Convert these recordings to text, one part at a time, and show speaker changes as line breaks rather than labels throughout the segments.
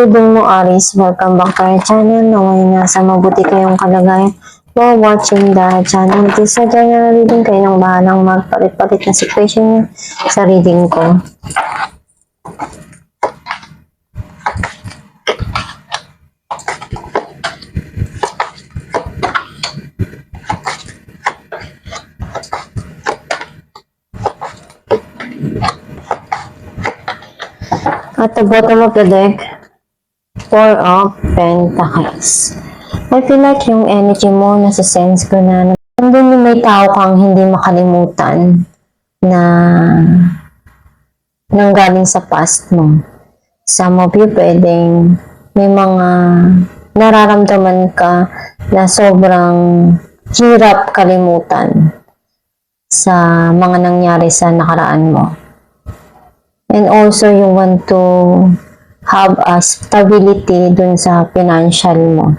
reading mo, Aries. Welcome back to our channel. Naway nasa mabuti kayong kalagayan. While watching the channel, this sa general reading, kayo nang bahalang magpalit-palit na situation nyo sa reading ko. At the bottom of the deck, Four of Pentacles. I feel like yung energy mo, nasa sense ko na nandun yung may tao kang hindi makalimutan na nanggaling sa past mo. Some of you pwedeng may mga nararamdaman ka na sobrang hirap kalimutan sa mga nangyari sa nakaraan mo. And also, you want to have a stability dun sa financial mo.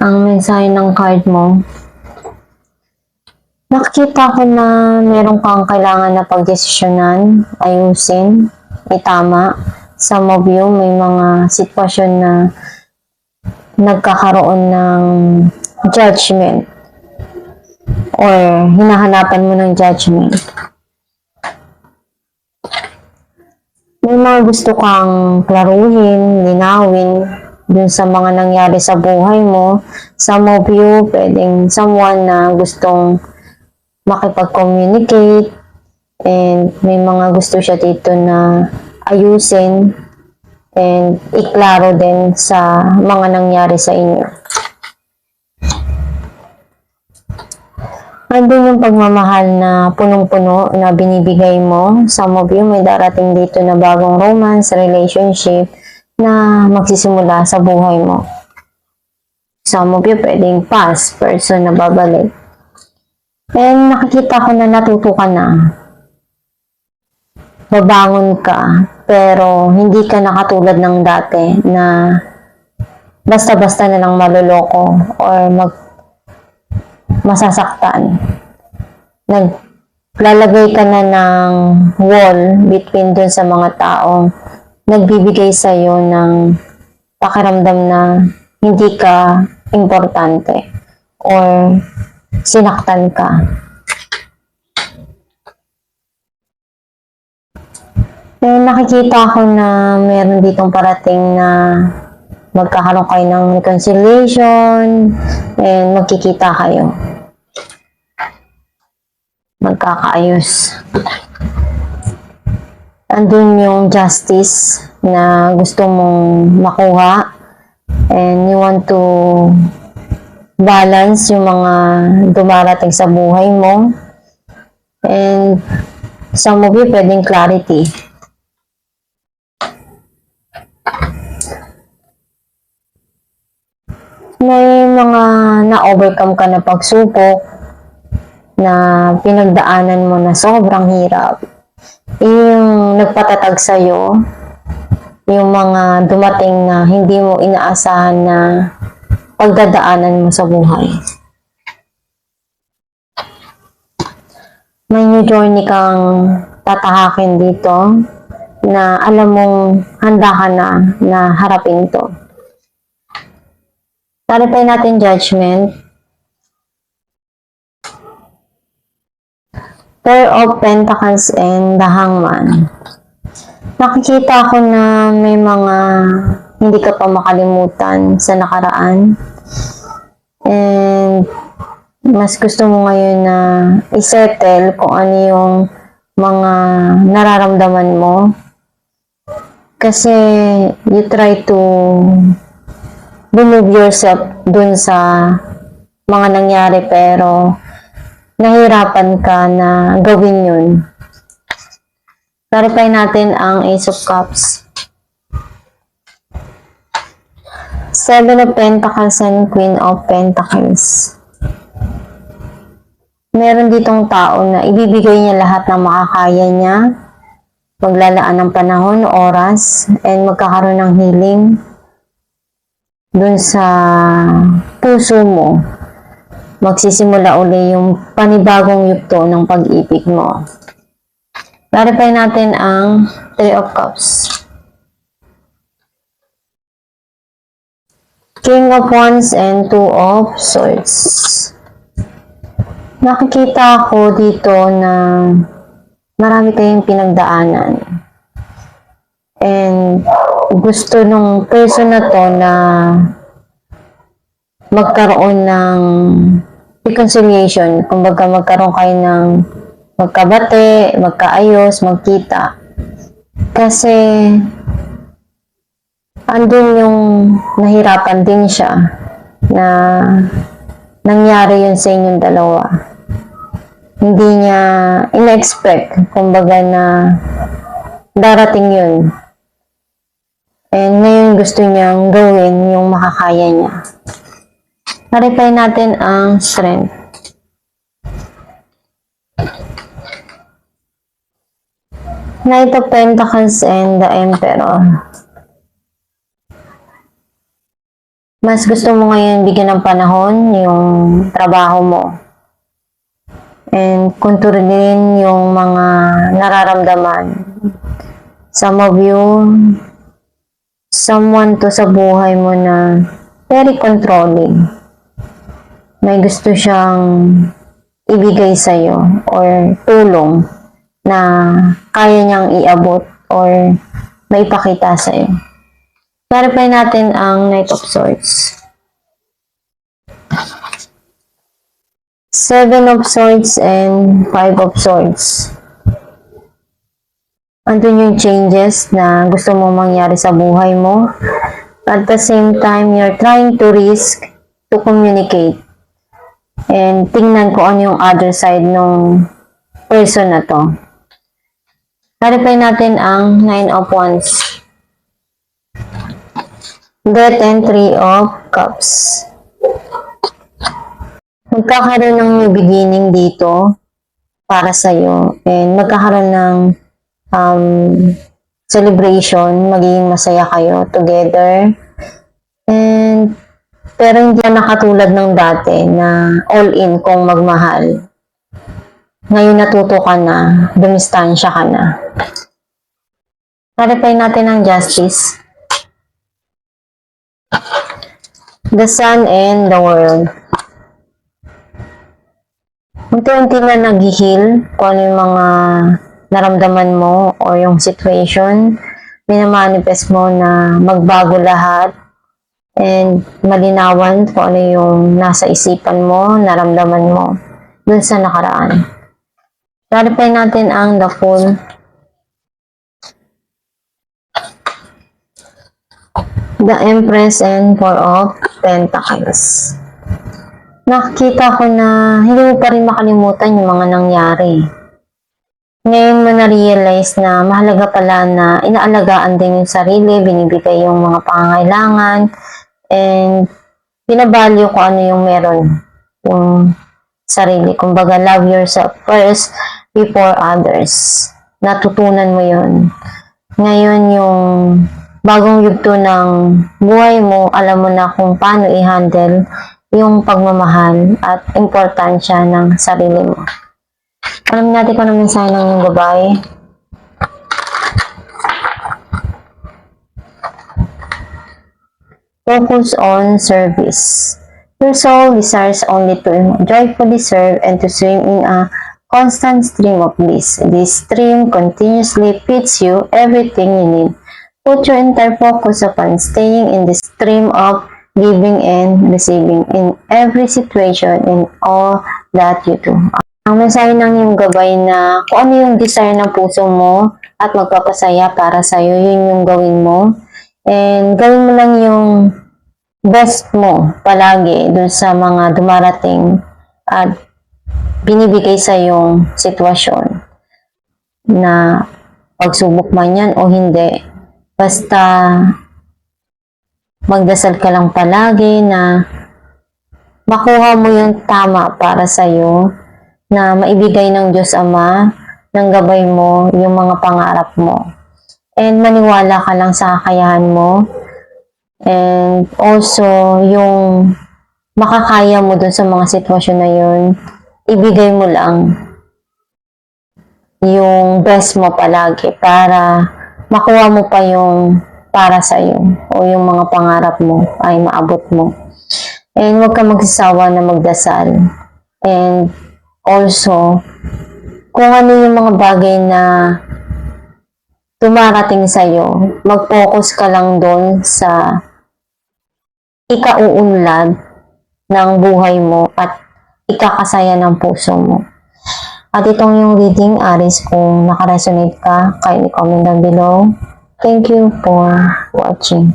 Ang mensahe ng card mo, nakikita ko na meron kang kailangan na pagdesisyonan, ayusin, itama. Some of you, may mga sitwasyon na nagkakaroon ng judgment or hinahanapan mo ng judgment. May mga gusto kang klaruhin, linawin dun sa mga nangyari sa buhay mo. Some of you, pwedeng someone na gustong makipag-communicate and may mga gusto siya dito na ayusin and iklaro din sa mga nangyari sa inyo. Andun yung pagmamahal na punong-puno na binibigay mo. Some of you may darating dito na bagong romance, relationship na magsisimula sa buhay mo. Some of you pwedeng past person na babalik. And nakikita ko na natuto ka na. Babangon ka, pero hindi ka nakatulad ng dati na basta-basta na lang maluloko or masasaktan. Naglalagay ka na ng wall between dun sa mga taong nagbibigay sa'yo ng pakiramdam na hindi ka importante or sinaktan ka. Nakikita ko na meron ditong parating na magkakaroon kayo ng reconciliation and magkikita kayo. Magkakaayos. Andun yung justice na gusto mong makuha and you want to balance yung mga dumarating sa buhay mo and some of you pwedeng clarity. May mga na-overcome ka na pagsubok na pinagdaanan mo na sobrang hirap. Yung nagpatatag sa'yo, yung mga dumating na hindi mo inaasahan na pagdadaanan mo sa buhay. May new journey kang tatahakin dito na alam mong handa ka na harapin to. Clarify natin judgment. Four of Pentacles and the Hangman. Nakikita ko na may mga hindi ka pa makalimutan sa nakaraan. And mas gusto mo ngayon na isettle kung ano yung mga nararamdaman mo. Kasi you try to remove yourself dun sa mga nangyari pero nahirapan ka na gawin yun. Clarify natin ang Ace of Cups. Seven of Pentacles and Queen of Pentacles. Meron ditong tao na ibibigay niya lahat ng makakaya niya. Maglalaan ng panahon, oras, and magkakaroon ng healing dun sa puso mo. Magsisimula uli yung panibagong yugto ng pag-ibig mo. Clarify natin ang Three of Cups. King of Wands and Two of Swords. Nakikita ko dito na marami kayong pinagdaanan. And gusto nung person na to na magkaroon ng reconciliation. Kumbaga magkaroon kayo ng magkabate, magkaayos, magkita. Kasi andun yung nahirapan din siya na nangyari yun sa inyong dalawa. Hindi niya in-expect, kumbaga na darating yun. And ngayon gusto niyang gawin yung makakaya niya. Clarify natin ang strength. Knight of Pentacles and the Emperor. Mas gusto mo ngayon bigyan ng panahon yung trabaho mo. And kontrolin yung mga nararamdaman. Some of you, someone to sa buhay mo na very controlling. May gusto siyang ibigay sa'yo or tulong na kaya niyang iabot or maipakita sa'yo. Clarify natin ang Knight of Swords. Seven of Swords and Five of Swords. Andun yung changes na gusto mong mangyari sa buhay mo. At the same time, you're trying to risk to communicate. And tingnan ko ano yung other side ng person na to. Clarify natin ang Nine of Wands. Death and Three of Cups. Magkakaroon ng new beginning dito para sa'yo. And magkakaroon ng celebration, magiging masaya kayo together. And pero hindi na katulad ng dati na all-in kung magmahal. Ngayon natuto ka na, dumistansya ka na. Clarify natin ang Justice. The Sun and the World. Unti-unti na nag-heal kung ano yung mga naramdaman mo o yung situation, minamanifest mo na magbago lahat and malinawan kung ano yung nasa isipan mo, naramdaman mo dun sa nakaraan. Clarify natin ang The Fool. The Empress and Four of Pentacles. Nakikita ko na hindi mo pa rin makalimutan yung mga nangyari. Ngayon mo na-realize na mahalaga pala na inaalagaan din yung sarili, binibigay yung mga pangangailangan, and binabalyo kung ano yung meron yung sarili. Kumbaga, love yourself first before others. Natutunan mo yun. Ngayon yung bagong yugto ng buhay mo, alam mo na kung paano i-handle yung pagmamahal at importansya ng sarili mo. Alam natin kung ano mensahe ng yung babae. Focus on service. Your soul desires only to joyfully serve and to swim in a constant stream of bliss. This stream continuously feeds you everything you need. Put your entire focus upon staying in the stream of giving and receiving in every situation in all that you do. Ang mensahe ng iyong gabay na kung ano yung desire ng puso mo at magpapasaya para sa'yo, yun yung gawin mo. And gawin mo lang yung best mo palagi dun sa mga dumarating at binibigay sa yung sitwasyon na pagsubok man yan o hindi. Basta magdasal ka lang palagi na makuha mo yung tama para sa'yo, na maibigay ng Diyos Ama, ng gabay mo, yung mga pangarap mo. And maniwala ka lang sa kakayahan mo. And also, yung makakaya mo dun sa mga sitwasyon na yun, ibigay mo lang yung best mo palagi para makuha mo pa yung para sa iyo o yung mga pangarap mo ay maabot mo. And huwag ka magsasawa na magdasal. And also, kung ano yung mga bagay na dumarating sa iyo, mag-focus ka lang doon sa ikauunlad ng buhay mo at ikakasaya ng puso mo. At itong yung reading, Aries, kung nakaresonate ka, kindly comment down below. Thank you for watching.